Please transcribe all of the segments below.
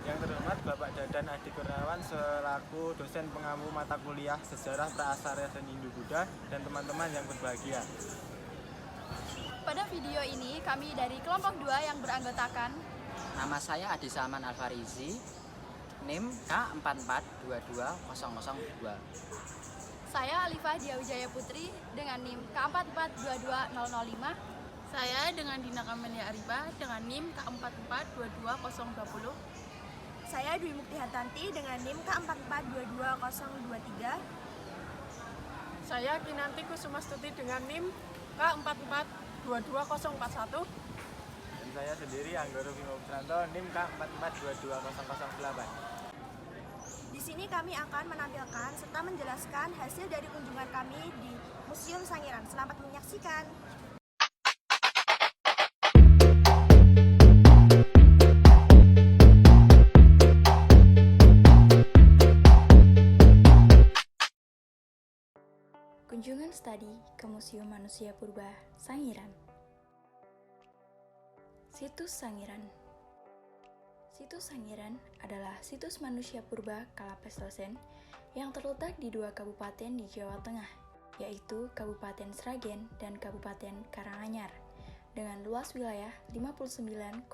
Yang terhormat Bapak Dadan Adi Kurniawan selaku dosen pengampu mata kuliah Sejarah Praasarya dan Hindu-Buddha dan teman-teman yang berbahagia. Pada video ini kami dari kelompok 2 yang beranggotakan Nama saya Adi Salman Alfarizi, NIM K44220002. saya Alifah Diawijaya Putri dengan NIM K4422005. Saya dengan Dina Kamelia Ariba dengan NIM K4422020. Saya Dwi Mukti Hartanti dengan NIM K4422023. Saya Kinanti Kusumastuti dengan NIM K4422041. Dan saya sendiri Anggoro Bimo Putranto NIM K4422008. Di sini kami akan menampilkan serta menjelaskan hasil dari kunjungan kami di Museum Sangiran. Selamat menyaksikan. Kunjungan studi ke Museum Manusia Purba Sangiran. Situs Sangiran. Situs Sangiran adalah situs manusia purba kala Pleistocene yang terletak di dua kabupaten di Jawa Tengah, yaitu Kabupaten Sragen dan Kabupaten Karanganyar, dengan luas wilayah 59,21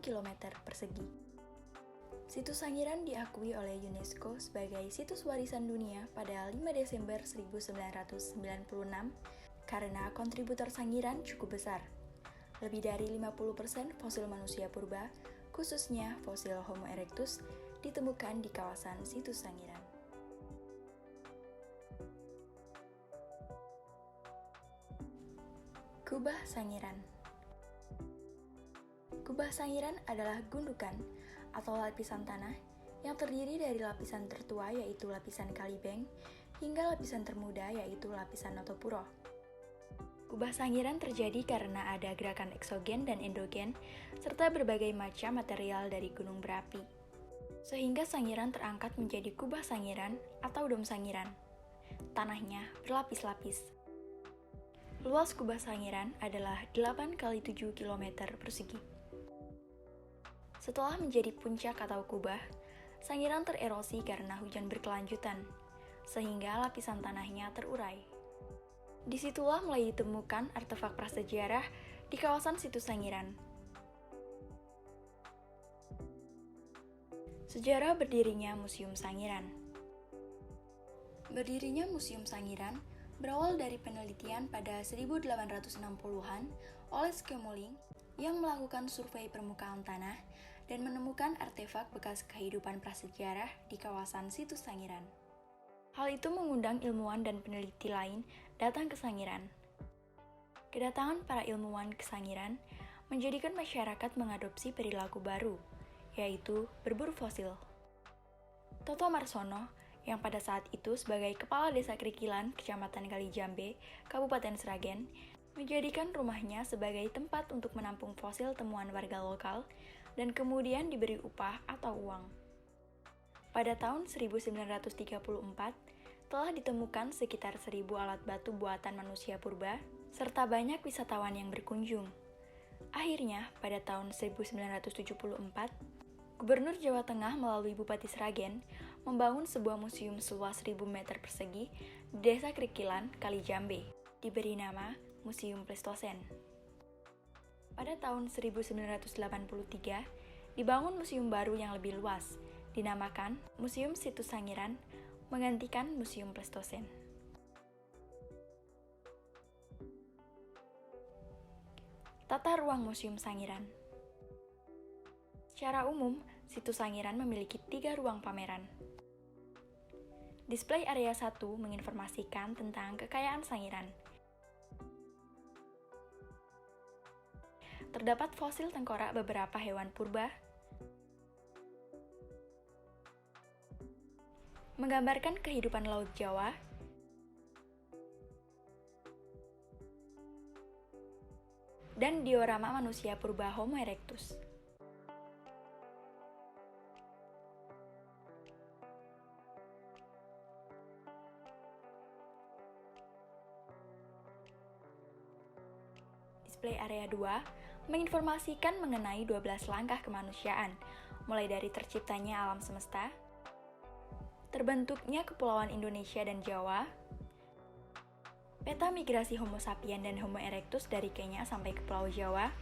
km persegi. Situs Sangiran diakui oleh UNESCO sebagai Situs Warisan Dunia pada 5 Desember 1996 karena kontributor Sangiran cukup besar. Lebih dari 50% fosil manusia purba, khususnya fosil Homo erectus, ditemukan di kawasan Situs Sangiran. Kubah Sangiran. Kubah Sangiran adalah gundukan atau lapisan tanah yang terdiri dari lapisan tertua yaitu lapisan Kalibeng hingga lapisan termuda yaitu lapisan Notopuro. Kubah Sangiran terjadi karena ada gerakan eksogen dan endogen serta berbagai macam material dari gunung berapi. Sehingga Sangiran terangkat menjadi kubah Sangiran atau dom Sangiran. Tanahnya berlapis-lapis. Luas kubah Sangiran adalah 8 x 7 km persegi. Setelah menjadi puncak atau kubah, Sangiran tererosi karena hujan berkelanjutan, sehingga lapisan tanahnya terurai. Disitulah mulai ditemukan artefak prasejarah di kawasan Situs Sangiran. Sejarah berdirinya Museum Sangiran. Berdirinya Museum Sangiran berawal dari penelitian pada 1860-an oleh Skemmoling yang melakukan survei permukaan tanah dan menemukan artefak bekas kehidupan prasejarah di kawasan Situs Sangiran. Hal itu mengundang ilmuwan dan peneliti lain datang ke Sangiran. Kedatangan para ilmuwan ke Sangiran menjadikan masyarakat mengadopsi perilaku baru, yaitu berburu fosil. Toto Marsono, yang pada saat itu sebagai Kepala Desa Krikilan, Kecamatan Kalijambe, Kabupaten Sragen, menjadikan rumahnya sebagai tempat untuk menampung fosil temuan warga lokal dan kemudian diberi upah atau uang. Pada tahun 1934, telah ditemukan sekitar 1.000 alat batu buatan manusia purba, serta banyak wisatawan yang berkunjung. Akhirnya, pada tahun 1974, Gubernur Jawa Tengah melalui Bupati Sragen membangun sebuah museum seluas 1.000 meter persegi di Desa Krikilan, Kalijambe, diberi nama Museum Pleistocene. Pada tahun 1983, dibangun museum baru yang lebih luas, dinamakan Museum Situs Sangiran, menggantikan Museum Pleistocene. Tata ruang Museum Sangiran. Secara umum, Situs Sangiran memiliki 3 ruang pameran. Display area 1 menginformasikan tentang kekayaan Sangiran. Terdapat fosil tengkorak beberapa hewan purba, menggambarkan kehidupan Laut Jawa, dan diorama manusia purba Homo erectus. Display area 2 menginformasikan mengenai 12 langkah kemanusiaan mulai dari terciptanya alam semesta, terbentuknya kepulauan Indonesia dan Jawa, peta migrasi Homo sapiens dan Homo erectus dari Kenya sampai ke Pulau Jawa,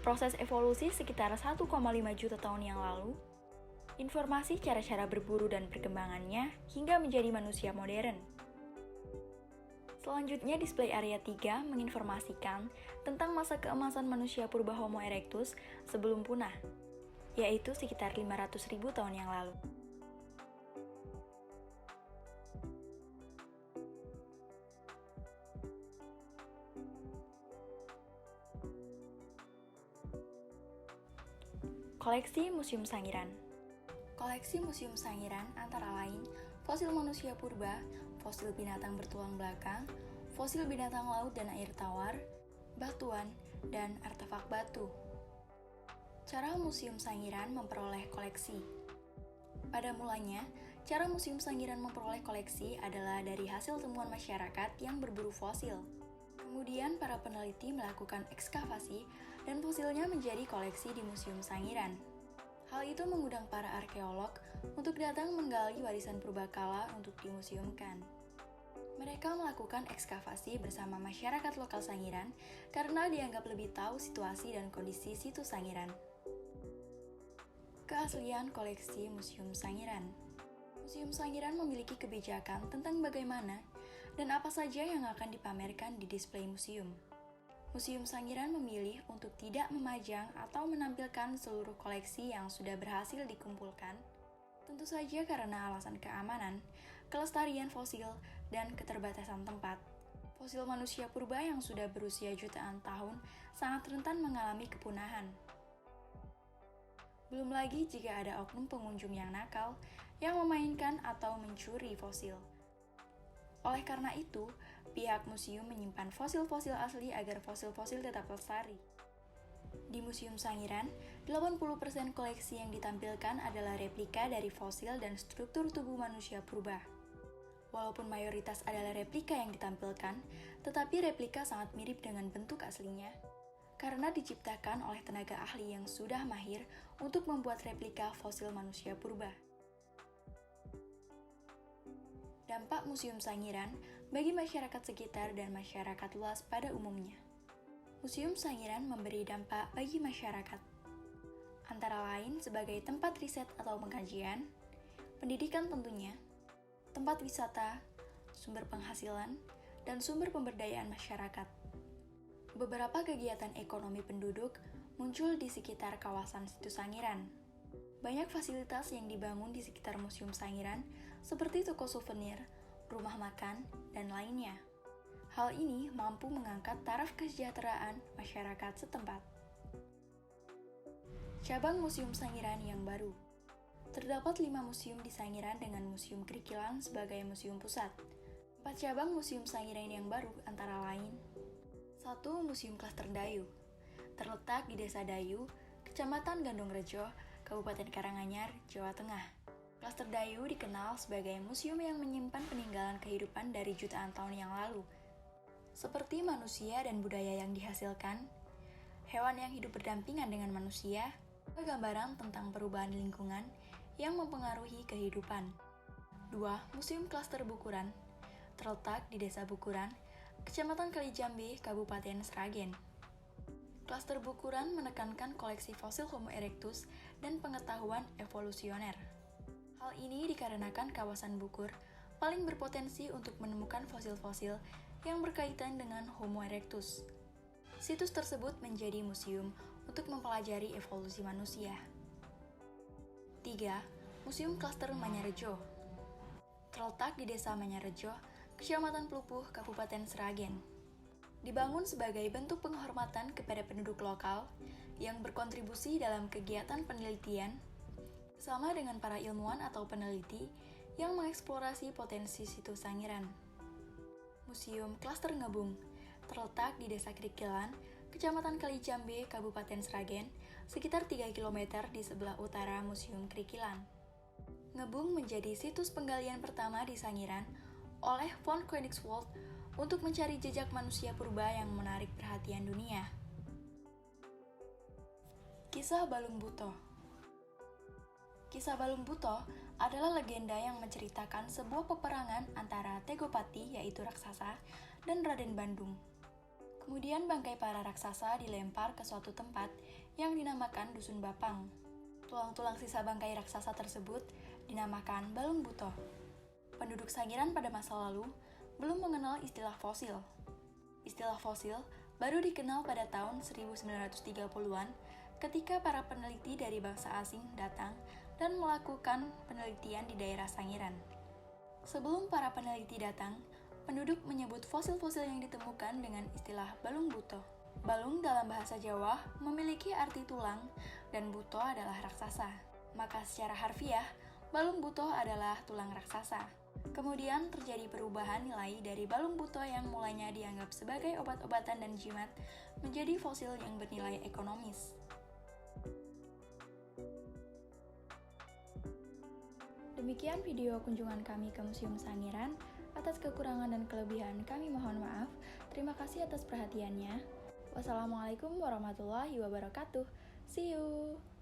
proses evolusi sekitar 1,5 juta tahun yang lalu, informasi cara-cara berburu dan perkembangannya hingga menjadi manusia modern. Selanjutnya, display area 3 menginformasikan tentang masa keemasan manusia purba Homo erectus sebelum punah, yaitu sekitar 500.000 tahun yang lalu. Koleksi Museum Sangiran. Koleksi Museum Sangiran antara lain fosil manusia purba, fosil binatang bertulang belakang, fosil binatang laut dan air tawar, batuan, dan artefak batu. Cara Museum Sangiran memperoleh koleksi. Pada mulanya, cara Museum Sangiran memperoleh koleksi adalah dari hasil temuan masyarakat yang berburu fosil. Kemudian para peneliti melakukan ekskavasi dan fosilnya menjadi koleksi di Museum Sangiran. Hal itu mengundang para arkeolog untuk datang menggali warisan purbakala untuk dimuseumkan. Mereka melakukan ekskavasi bersama masyarakat lokal Sangiran karena dianggap lebih tahu situasi dan kondisi situs Sangiran. Keaslian koleksi Museum Sangiran. Museum Sangiran memiliki kebijakan tentang bagaimana dan apa saja yang akan dipamerkan di display museum. Museum Sangiran memilih untuk tidak memajang atau menampilkan seluruh koleksi yang sudah berhasil dikumpulkan, tentu saja karena alasan keamanan, kelestarian fosil, dan keterbatasan tempat. Fosil manusia purba yang sudah berusia jutaan tahun sangat rentan mengalami kepunahan. Belum lagi jika ada oknum pengunjung yang nakal yang memainkan atau mencuri fosil. Oleh karena itu, pihak museum menyimpan fosil-fosil asli agar fosil-fosil tetap lestari. Di Museum Sangiran, 80% koleksi yang ditampilkan adalah replika dari fosil dan struktur tubuh manusia purba. Walaupun mayoritas adalah replika yang ditampilkan, tetapi replika sangat mirip dengan bentuk aslinya, karena diciptakan oleh tenaga ahli yang sudah mahir untuk membuat replika fosil manusia purba. Dampak Museum Sangiran bagi masyarakat sekitar dan masyarakat luas pada umumnya. Museum Sangiran memberi dampak bagi masyarakat, antara lain sebagai tempat riset atau pengkajian, pendidikan tentunya, tempat wisata, sumber penghasilan, dan sumber pemberdayaan masyarakat. Beberapa kegiatan ekonomi penduduk muncul di sekitar kawasan situs Sangiran. Banyak fasilitas yang dibangun di sekitar Museum Sangiran, seperti toko souvenir, rumah makan, dan lainnya. Hal ini mampu mengangkat taraf kesejahteraan masyarakat setempat. Cabang Museum Sangiran yang baru. Terdapat 5 museum di Sangiran dengan Museum Krikilan sebagai museum pusat. 4 cabang Museum Sangiran yang baru antara lain: 1. Museum Klaster Dayu, terletak di Desa Dayu, Kecamatan Gandongrejo, Kabupaten Karanganyar, Jawa Tengah. Klaster Dayu dikenal sebagai museum yang menyimpan peninggalan kehidupan dari jutaan tahun yang lalu, seperti manusia dan budaya yang dihasilkan, hewan yang hidup berdampingan dengan manusia, gambaran tentang perubahan lingkungan yang mempengaruhi kehidupan. 2. Museum Klaster Bukuran, terletak di Desa Bukuran, Kecamatan Kalijambe, Kabupaten Sragen. Klaster Bukuran menekankan koleksi fosil Homo erectus dan pengetahuan evolusioner. Hal ini dikarenakan kawasan Bukur paling berpotensi untuk menemukan fosil-fosil yang berkaitan dengan Homo erectus. Situs tersebut menjadi museum untuk mempelajari evolusi manusia. 3. Museum Klaster Manyarejo, terletak di Desa Manyarejo, Kecamatan Plupuh, Kabupaten Sragen. Dibangun sebagai bentuk penghormatan kepada penduduk lokal yang berkontribusi dalam kegiatan penelitian bersama dengan para ilmuwan atau peneliti yang mengeksplorasi potensi situs Sangiran. Museum Klaster Ngebung, terletak di Desa Krikilan, Kecamatan Kalijambe, Kabupaten Sragen, sekitar 3 km di sebelah utara Museum Krikilan. Ngebung menjadi situs penggalian pertama di Sangiran oleh von Koenigswald untuk mencari jejak manusia purba yang menarik perhatian dunia. Kisah Balung Buto. Kisah Balung Buto adalah legenda yang menceritakan sebuah peperangan antara Tegopati, yaitu raksasa, dan Raden Bandung. Kemudian bangkai para raksasa dilempar ke suatu tempat yang dinamakan Dusun Bapang. Tulang-tulang sisa bangkai raksasa tersebut dinamakan Balung Buto. Penduduk Sangiran pada masa lalu belum mengenal istilah fosil. Istilah fosil baru dikenal pada tahun 1930-an ketika para peneliti dari bangsa asing datang dan melakukan penelitian di daerah Sangiran. Sebelum para peneliti datang, penduduk menyebut fosil-fosil yang ditemukan dengan istilah balung buto. Balung dalam bahasa Jawa memiliki arti tulang dan buto adalah raksasa. Maka secara harfiah, balung buto adalah tulang raksasa. Kemudian terjadi perubahan nilai dari balung buto yang mulanya dianggap sebagai obat-obatan dan jimat menjadi fosil yang bernilai ekonomis. Demikian video kunjungan kami ke Museum Sangiran. Atas kekurangan dan kelebihan kami mohon maaf. Terima kasih atas perhatiannya. Wassalamualaikum warahmatullahi wabarakatuh. See you.